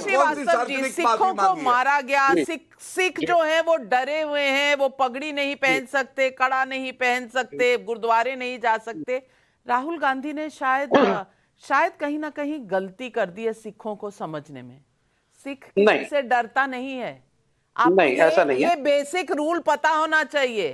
श्रीवास्तव जी, सिखों को मारा गया, सिख जो है वो डरे हुए हैं, वो पगड़ी नहीं पहन सकते, कड़ा नहीं पहन सकते, गुरुद्वारे नहीं जा सकते। राहुल गांधी ने शायद कहीं ना कहीं गलती कर दी है सिखों को समझने में। सिख किसी से डरता नहीं है। आपको ऐसा नहीं है। ये बेसिक रूल पता होना चाहिए।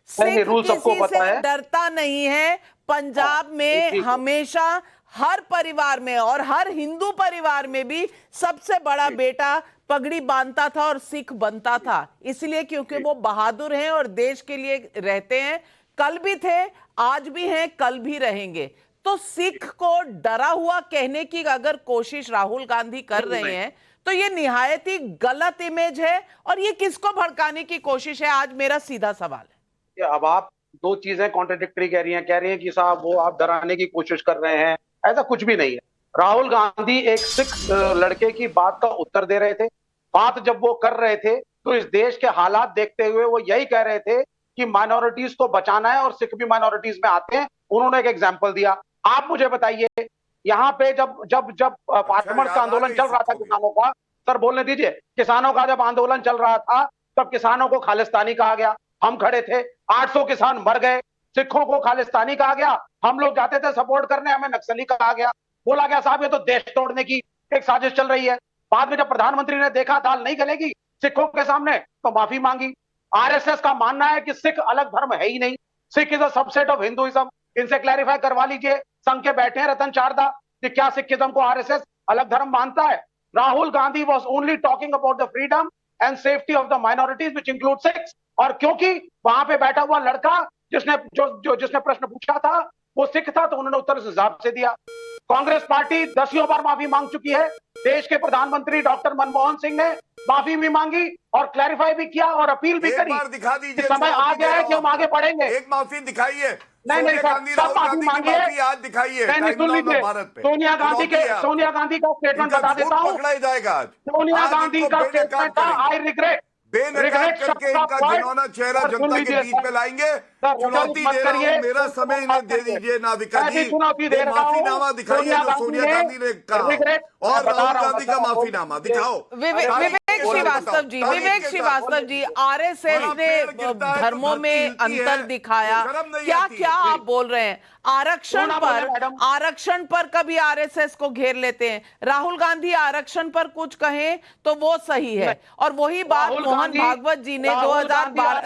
सिख किसी से डरता नहीं है। पंजाब में हमेशा हर परिवार में और हर हिंदू परिवार में भी सबसे बड़ा बेटा पगड़ी बांधता था और सिख बनता था, इसलिए क्योंकि वो बहादुर हैं और देश के लिए रहते हैं। कल भी थे, आज भी हैं, कल भी रहेंगे। तो सिख को डरा हुआ कहने की अगर कोशिश राहुल गांधी कर रहे हैं तो ये निहायत ही गलत इमेज है और ये किसको भड़काने की कोशिश है, आज मेरा सीधा सवाल है। अब आप दो चीजें कॉन्ट्रडिक्टरी कह रही हैं कि साहब वो आप डराने की कोशिश कर रहे हैं। ऐसा कुछ भी नहीं है। राहुल गांधी एक सिख लड़के की बात का उत्तर दे रहे थे। बात जब वो कर रहे थे तो इस देश के हालात देखते हुए वो यही कह रहे थे कि माइनॉरिटीज को बचाना है और सिख भी माइनॉरिटीज में आते हैं। उन्होंने एक एग्जाम्पल दिया। आप मुझे बताइए, यहाँ पे जब जब जब पार्टनर का आंदोलन चल रहा था किसानों का, सर बोलने दीजिए, किसानों का जब आंदोलन चल रहा था तब किसानों को खालिस्तानी कहा गया। हम खड़े थे, 800 किसान मर गए। सिखों को खालिस्तानी कहा गया, हम लोग जाते थे सपोर्ट करने, हमें नक्सली कहा गया। बोला गया साहब ये तो देश तोड़ने की एक साजिश चल रही है। बाद में जब प्रधानमंत्री ने देखा दाल नहीं गलेगी सिखों के सामने तो माफी मांगी। आरएसएस का मानना है कि सिख अलग धर्म है ही नहीं, Sikh is a subset of Hinduism. इनसे क्लैरिफाई करवा लीजिए, संघ के बैठे हैं रतन चारदा, कि क्या सिखिज्म को आरएसएस अलग धर्म मानता है? Rahul Gandhi was only talking about the freedom and safety of the minorities which include Sikhs. और क्योंकि वहां पे बैठा हुआ लड़का जिसने प्रश्न पूछा था वो सिख था तो उन्होंने उत्तर इस हिसाब से दिया। कांग्रेस पार्टी 10 बार माफी मांग चुकी है। देश के प्रधानमंत्री डॉक्टर मनमोहन सिंह ने माफी भी मांगी और क्लैरिफाई भी किया और अपील भी करी। दिखा दीजिए, समय आ गया है कि हम आगे बढ़ेंगे। एक माफी दिखाइए। नहीं सब माफी मांगी है। आज दिखाइए। नहीं सुन लीजिए, सोनिया गांधी का स्टेटमेंट बता देता हूँ। पकड़ा जाएगा आज। सोनिया गांधी का स्टेटमेंट था, आई रिग्रेट बेनकाब करके इनका घिनौना चेहरा जनता के बीच में लाएंगे। चुनौती दे रहा हूं, मेरा समय इन्हें दे दीजिए नाविका जी। माफीनामा दिखाइए जो सोनिया गांधी ने कहा और राहुल गांधी का माफीनामा दिखाओ। विवेक श्रीवास्तव जी, आरएसएस ने धर्मों में अंतर दिखाया, क्या क्या आप बोल रहे हैं? आरक्षण पर कभी आरएसएस को घेर लेते हैं। राहुल गांधी आरक्षण पर कुछ कहें तो वो सही है, और वही बात मोहन भागवत जी ने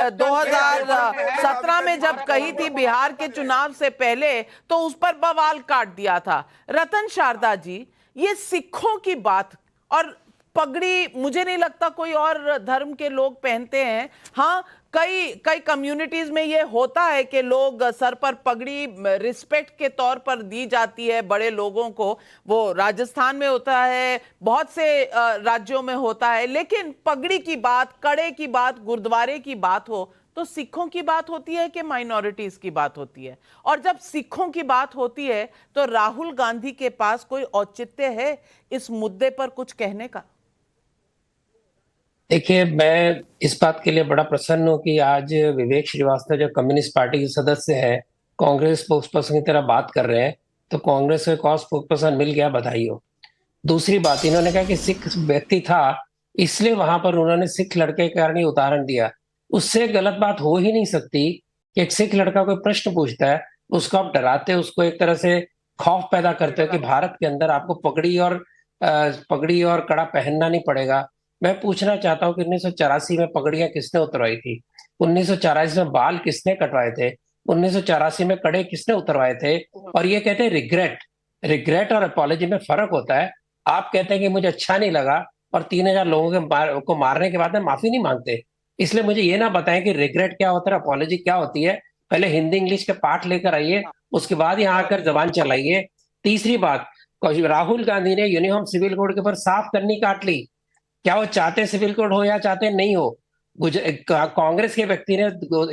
2017 में जब कही थी बिहार के चुनाव से पहले, तो उस पर बवाल काट दिया था। रतन शारदा जी, ये सिखों की बात और पगड़ी मुझे नहीं लगता कोई और धर्म के लोग पहनते हैं। हाँ, कई कम्युनिटीज में ये होता है कि लोग सर पर पगड़ी रिस्पेक्ट के तौर पर दी जाती है बड़े लोगों को। वो राजस्थान में होता है, बहुत से राज्यों में होता है। लेकिन पगड़ी की बात, कड़े की बात, गुरुद्वारे की बात हो तो सिखों की बात होती है कि माइनॉरिटीज की बात होती है? और जब सिखों की बात होती है तो राहुल गांधी के पास कोई औचित्य है इस मुद्दे पर कुछ कहने का? देखिए, मैं इस बात के लिए बड़ा प्रसन्न हूं कि आज विवेक श्रीवास्तव जो कम्युनिस्ट पार्टी के सदस्य हैं, कांग्रेस स्पोक्सपर्सन की तरह बात कर रहे हैं, तो कांग्रेस को एक और स्पोक्सपर्सन मिल गया, बधाई हो। दूसरी बात, इन्होंने कहा कि सिख व्यक्ति था इसलिए वहां पर उन्होंने सिख लड़के के कारण ही उदाहरण दिया। उससे गलत बात हो ही नहीं सकती कि एक सिख लड़का कोई प्रश्न पूछता है, उसको आप डराते, उसको एक तरह से खौफ पैदा करते हो कि भारत के अंदर आपको पगड़ी और कड़ा पहनना नहीं पड़ेगा। मैं पूछना चाहता हूँ कि 1984 में पगड़ियां किसने उतरवाई थी? 1984 में बाल किसने कटवाए थे? 1984 में कड़े किसने उतरवाए थे? और ये कहते हैं रिग्रेट और अपॉलॉजी में फर्क होता है। आप कहते हैं कि मुझे अच्छा नहीं लगा और 3000 लोगों को मारने के बाद में माफी नहीं मांगते। इसलिए मुझे ये ना बताएं कि रिग्रेट क्या होता है, अपॉलॉजी क्या होती है। पहले हिंदी इंग्लिश के पाठ लेकर आइए, उसके बाद यहाँ आकर जबान चलाइए। तीसरी बात, राहुल गांधी ने यूनिफॉर्म सिविल कोड के ऊपर साफ करनी काट ली। क्या वो चाहते सिविल कोड हो या चाहते नहीं हो? कांग्रेस के व्यक्ति ने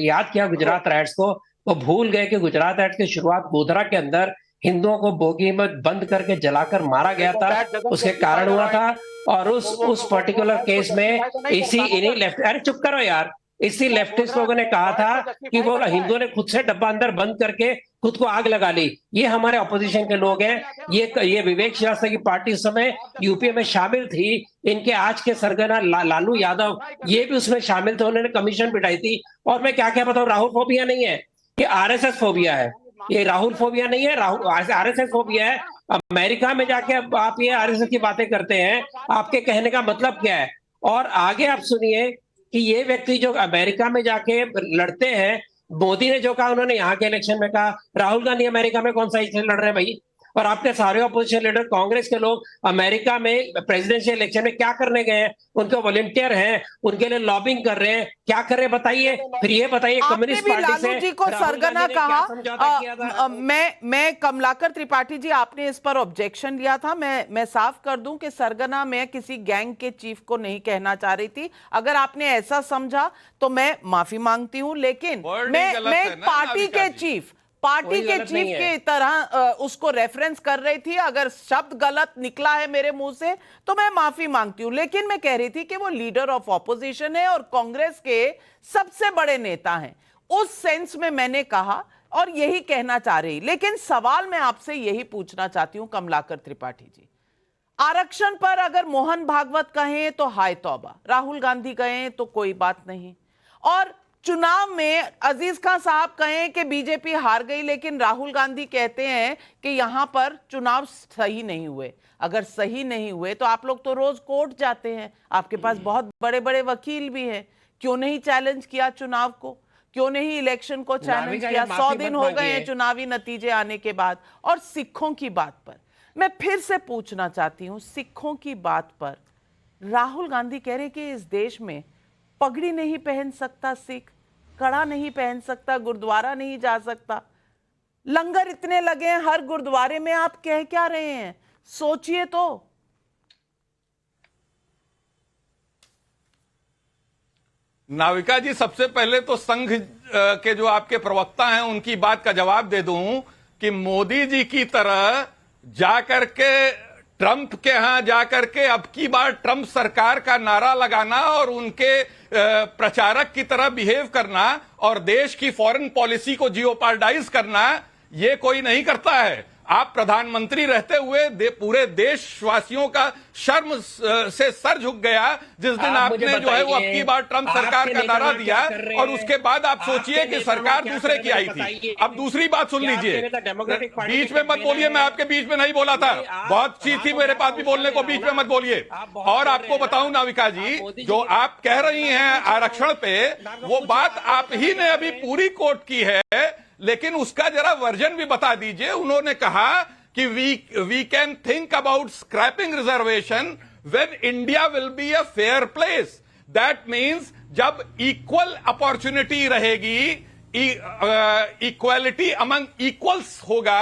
याद किया गुजरात राइट्स को, वो भूल गए कि गुजरात राइट्स की शुरुआत गोधरा के अंदर हिंदुओं को बोगी में बंद करके जलाकर मारा गया था, उसके कारण हुआ था। और उस पर्टिकुलर केस में इन्हीं लेफ्ट, अरे चुप करो यार, इसी लेफ्टिस्ट लोगों ने कहा था कि वो हिंदुओं ने खुद से डब्बा अंदर बंद करके खुद को आग लगा ली। ये हमारे ऑपोजिशन के लोग हैं। ये विवेक श्रीवास्तव की पार्टी उस समय यूपीए में शामिल थी। इनके आज के सरगना लालू यादव ये भी उसमें शामिल थे। उन्होंने कमीशन बिठाई थी। और मैं क्या क्या बताऊं, राहुल फोबिया नहीं है, ये आरएसएस फोबिया है। ये राहुल फोबिया नहीं है, राहुल आरएसएस फोबिया है। अमेरिका में जाके आप ये आरएसएस की बातें करते हैं, आपके कहने का मतलब क्या है? और आगे आप सुनिए कि ये व्यक्ति जो अमेरिका में जाके लड़ते हैं, मोदी ने जो कहा उन्होंने यहाँ के इलेक्शन में कहा, राहुल गांधी अमेरिका में कौन सा इलेक्शन लड़ रहे हैं भाई? और आपके सारे अपोजिशन लीडर कांग्रेस के लोग अमेरिका में प्रेसिडेंशियल इलेक्शन में क्या करने गए हैं? उनके वॉलंटियर हैं, उनके लिए लॉबिंग कर रहे हैं, क्या कर रहे हैं बताइए? फिर ये बताइए कम्युनिस्ट पार्टी से लालू जी को सरगना कहा। मैं कमलाकर त्रिपाठी जी, आपने इस पर ऑब्जेक्शन लिया था। मैं साफ कर दूं कि सरगना मैं किसी गैंग के चीफ को नहीं कहना चाह रही थी। अगर आपने ऐसा समझा तो मैं माफी मांगती हूं, लेकिन मैं पार्टी के चीफ के तरह उसको रेफरेंस कर रही थी। अगर शब्द गलत निकला है मेरे मुंह से तो मैं माफी मांगती हूं, लेकिन मैं कह रही थी कि वो लीडर ऑफ ऑपोजिशन है और कांग्रेस के सबसे बड़े नेता हैं। उस सेंस में मैंने कहा और यही कहना चाह रही। लेकिन सवाल मैं आपसे यही पूछना चाहती हूं कमलाकर त्रिपाठी जी, आरक्षण पर अगर मोहन भागवत कहें तो हाय तौबा, राहुल गांधी कहें तो कोई बात नहीं, और चुनाव में अजीज खान साहब कहें कि बीजेपी हार गई, लेकिन राहुल गांधी कहते हैं कि यहां पर चुनाव सही नहीं हुए। अगर सही नहीं हुए तो आप लोग तो रोज कोर्ट जाते हैं, आपके पास बहुत बड़े बड़े वकील भी हैं, क्यों नहीं चैलेंज किया चुनाव को? क्यों नहीं इलेक्शन को चैलेंज किया? 100 दिन हो गए हैं चुनावी नतीजे आने के बाद। और सिखों की बात पर मैं फिर से पूछना चाहती हूं, सिखों की बात पर राहुल गांधी कह रहे कि इस देश में पगड़ी नहीं पहन सकता सिख, कड़ा नहीं पहन सकता, गुरुद्वारा नहीं जा सकता। लंगर इतने लगे हैं हर गुरुद्वारे में, आप कह क्या रहे हैं? सोचिए तो। नाविका जी, सबसे पहले तो संघ के जो आपके प्रवक्ता हैं उनकी बात का जवाब दे दूं कि मोदी जी की तरह जाकर के ट्रंप के यहां जाकर के अब की बार ट्रंप सरकार का नारा लगाना और उनके प्रचारक की तरह बिहेव करना और देश की फॉरेन पॉलिसी को जियोपार्डाइज करना, ये कोई नहीं करता है। आप प्रधानमंत्री रहते हुए पूरे देशवासियों का शर्म से सर झुक गया जिस दिन आपने जो है वो अब की बार ट्रंप सरकार का नारा दिया, और उसके बाद आप सोचिए कि सरकार दूसरे की आई थी। अब दूसरी बात सुन लीजिए, बीच में मत बोलिए, मैं आपके बीच में नहीं बोला था, बहुत चीज थी मेरे पास भी बोलने को, बीच में मत बोलिए। और आपको बताऊं नाविका जी, जो आप कह रही हैं आरक्षण पे, वो बात आप ही ने अभी पूरी कोट की है, लेकिन उसका जरा वर्जन भी बता दीजिए। उन्होंने कहा कि we can think about scrapping reservation when India will be a fair place. That means जब इक्वल अपॉर्चुनिटी रहेगी, इक्वालिटी अमंग इक्वल्स होगा,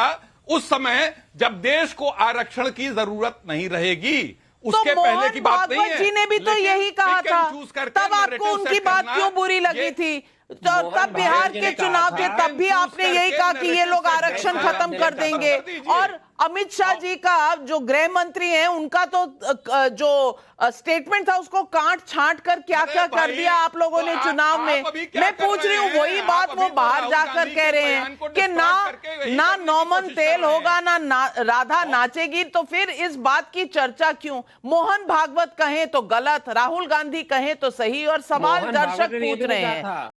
उस समय जब देश को आरक्षण की जरूरत नहीं रहेगी। उसके तो पहले की बात नहीं है। जी ने भी तो यही कहा था, तब आपको उनकी बात क्यों बुरी लगी थी? तो तब बिहार के चुनाव थे, तब भी आपने यही कहा कि ये लोग आरक्षण खत्म कर देंगे। और अमित शाह जी का जो गृह मंत्री हैं, उनका तो जो स्टेटमेंट था उसको काट छांट कर क्या क्या कर दिया आप लोगों ने चुनाव में। मैं पूछ रही हूँ वही बात वो बाहर जाकर कह रहे हैं कि ना नौमन तेल होगा ना राधा नाचेगी, तो फिर इस बात की चर्चा क्यों? मोहन भागवत कहें तो गलत, राहुल गांधी कहें तो सही, और सवाल दर्शक पूछ रहे हैं।